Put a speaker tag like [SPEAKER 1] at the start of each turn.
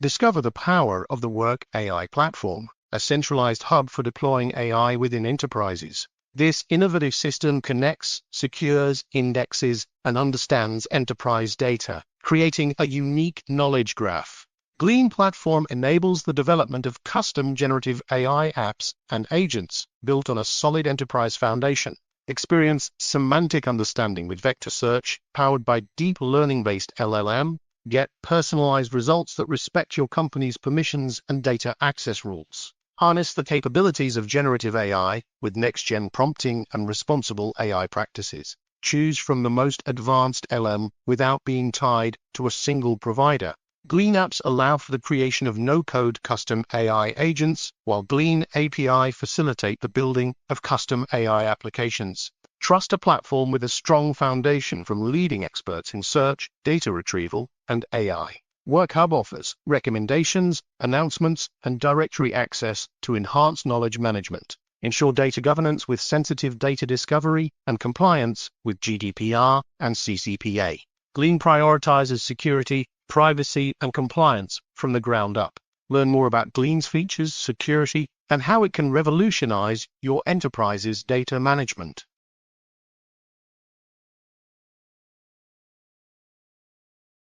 [SPEAKER 1] Discover the power of the Work AI platform, a centralized hub for deploying AI within enterprises. This innovative system connects, secures, indexes, and understands enterprise data, creating a unique knowledge graph. Glean platform enables the development of custom generative AI apps and agents built on a solid enterprise foundation. Experience semantic understanding with vector search, powered by deep learning-based LLM. Get personalized results that respect your company's permissions and data access rules. Harness the capabilities of generative AI with next-gen prompting and responsible AI practices. Choose from the most advanced LM without being tied to a single provider. Glean apps allow for the creation of no-code custom AI agents, while Glean API facilitate the building of custom AI applications. Trust a platform with a strong foundation from leading experts in search, data retrieval, and AI. WorkHub offers recommendations, announcements, and directory access to enhance knowledge management. Ensure data governance with sensitive data discovery and compliance with GDPR and CCPA. Glean prioritizes security, privacy, and compliance from the ground up. Learn more about Glean's features, security, and how it can revolutionize your enterprise's data management.